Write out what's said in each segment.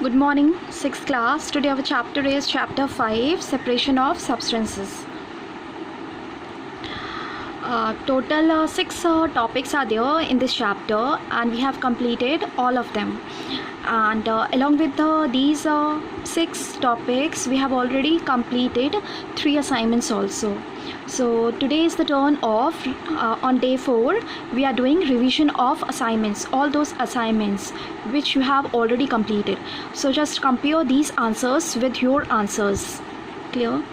Good morning, 6th class. Today our chapter is chapter 5, separation of substances. Total 6 topics are there in this chapter, and we have completed all of them. And along with these 6 topics, we have already completed 3 assignments also. So today is the turn of on day 4 we are doing revision of assignments, all those assignments which you have already completed. So just compare these answers with your answers. Clear?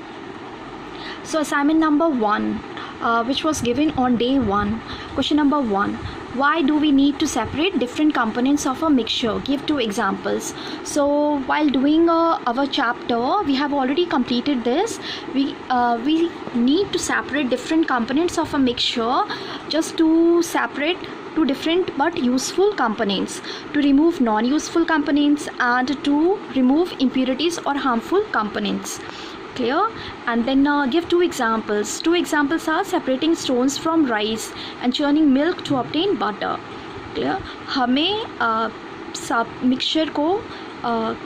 So assignment number 1, which was given on day 1. Question number 1. Why do we need to separate different components of a mixture? Give 2 examples. So while doing our chapter, we have already completed this. We need to separate different components of a mixture, just to separate two different but useful components, to remove non-useful components and to remove impurities or harmful components. Clear? And then give 2 examples. 2 examples are separating stones from rice and churning milk to obtain butter. Clear? हमें mixture को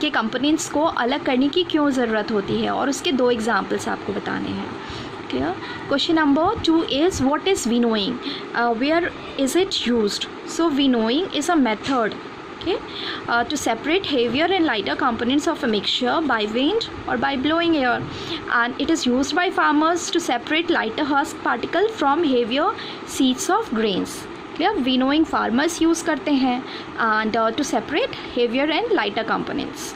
के components को अलग करने की क्यों ज़रूरत होती है, और उसके 2 एग्जाम्पल्स आपको बताने हैं. Clear? Question number 2 is, what is winnowing? Where is it used? So winnowing is a method, to separate heavier and lighter components of a mixture by wind or by blowing air, and it is used by farmers to separate lighter husk particle from heavier seeds of grains. Clear? Winnowing farmers use करते हैं and to separate heavier and lighter components.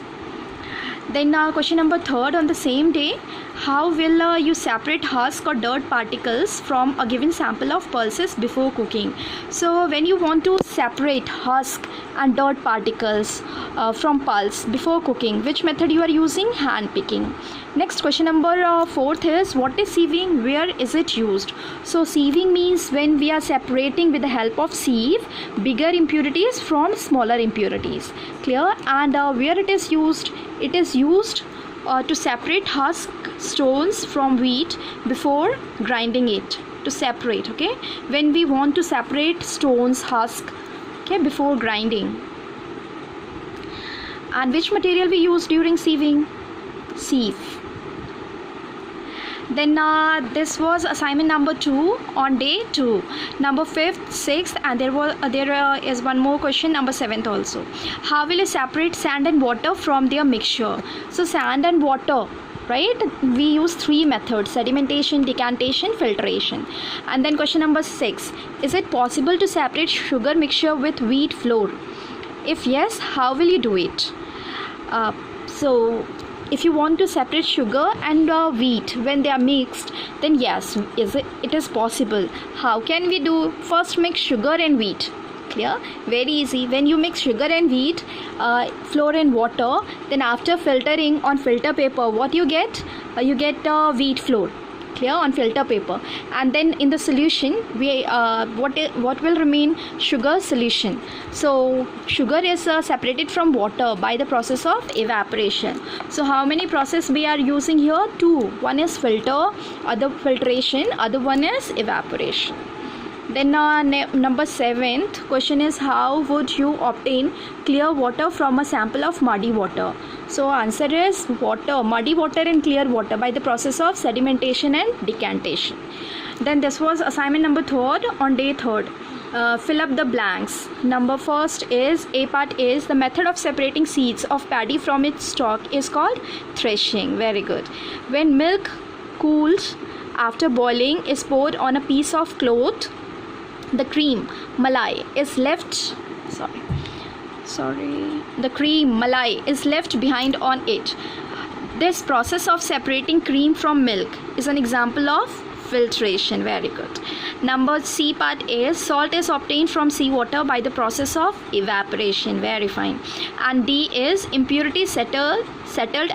Then question number 3 on the same day, how will you separate husk or dirt particles from a given sample of pulses before cooking? So when you want to separate husk and dirt particles from pulse before cooking, which method you are using? Hand picking. Next, question number 4 is, what is sieving? Where is it used? So sieving means when we are separating with the help of sieve bigger impurities from smaller impurities. Clear? And where it is used? It is used to separate husk stones from wheat before grinding it, to separate, okay, when we want to separate stones, husk, okay, before grinding. And which material we use during sieving? Sieve. Then this was assignment number 2 on day 2. Number 5th, 6th, and there is one more question, number 7th also. How will you separate sand and water from their mixture? So sand and water, right, we use 3 methods: sedimentation, decantation, filtration. And then question number 6, is it possible to separate sugar mixture with wheat flour? If yes, how will you do it? So if you want to separate sugar and wheat when they are mixed, then yes, it is possible. How can we do? First mix sugar and wheat. Clear? Very easy. When you mix sugar and wheat, flour and water, then after filtering on filter paper, what you get? You get wheat flour. Clear? On filter paper. And then in the solution, we what will remain? Sugar solution. So sugar is separated from water by the process of evaporation. So how many process we are using here? 2. One is filter, other filtration, other one is evaporation. Then number 7th question is, how would you obtain clear water from a sample of muddy water? So answer is water, muddy water and clear water by the process of sedimentation and decantation. Then this was assignment number 3 on day 3. Fill up the blanks. Number 1st is, A part is, the method of separating seeds of paddy from its stalk is called threshing. Very good. When milk cools after boiling is poured on a piece of cloth, the cream, malai, is left, the cream, malai, is left behind on it. This process of separating cream from milk is an example of filtration. Very good. Number C part is, salt is obtained from seawater by the process of evaporation. Very fine. And D is, impurity settled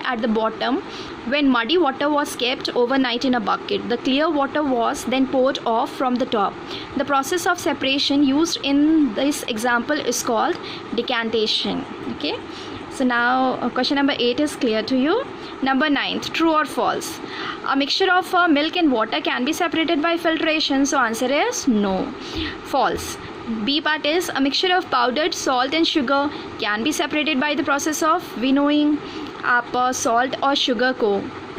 at the bottom when muddy water was kept overnight in a bucket. The clear water was then poured off from the top. The process of separation used in this example is called decantation. Okay. So now question number 8 is clear to you. Number 9th, true or false? A mixture of milk and water can be separated by filtration. So answer is no. False. B part is a mixture of powdered salt and sugar can be separated by the process of winnowing. आप salt और sugar को,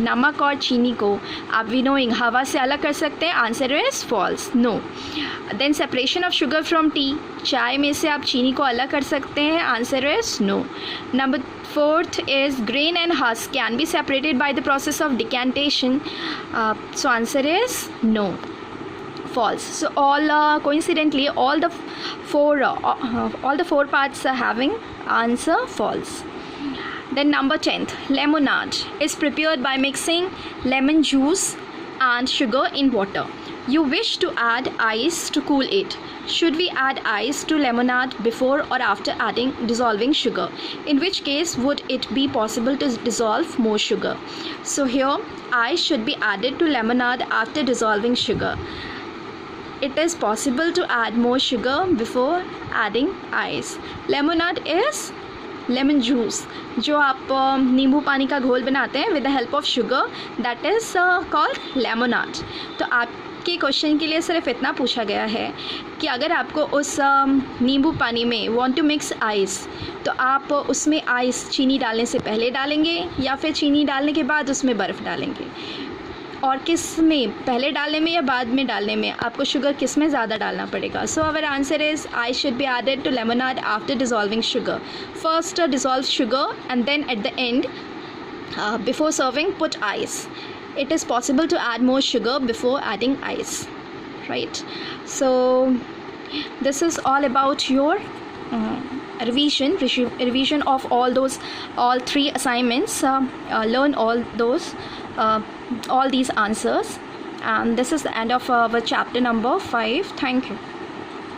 नमक और चीनी को आप winnowing हवा से अलग कर सकते हैं. Answer is false, no. Then separation of sugar from tea, चाय में से आप चीनी को अलग कर सकते हैं. Answer is no. Number 4th is grain and husk can be separated by the process of decantation. So answer is no, false. So all coincidentally all the four parts are having answer false. Then number 10th, lemonade is prepared by mixing lemon juice and sugar in water. You wish to add ice to cool it. Should we add ice to lemonade before or after dissolving sugar? In which case would it be possible to dissolve more sugar? So here ice should be added to lemonade after dissolving sugar. It is possible to add more sugar before adding ice. Lemonade is lemon juice, जो आप नींबू पानी का घोल बनाते हैं with the help of sugar, that is called lemonade. तो आपके क्वेश्चन के लिए सिर्फ इतना पूछा गया है कि अगर आपको उस नींबू पानी में वांट टू मिक्स आइस, तो आप उसमें आइस चीनी डालने से पहले डालेंगे या फिर चीनी डालने के बाद उसमें बर्फ़ डालेंगे, और किस में, पहले डालने में या बाद में डालने में, आपको शुगर किस में ज़्यादा डालना पड़ेगा. So our answer is ice should be added to lemonade after dissolving sugar. First dissolve sugar and then at the end before serving put ice. It is possible to add more sugar before adding ice, right? So this is all about your revision of all 3 assignments. Learn all these answers, and this is the end of our chapter number 5. Thank you.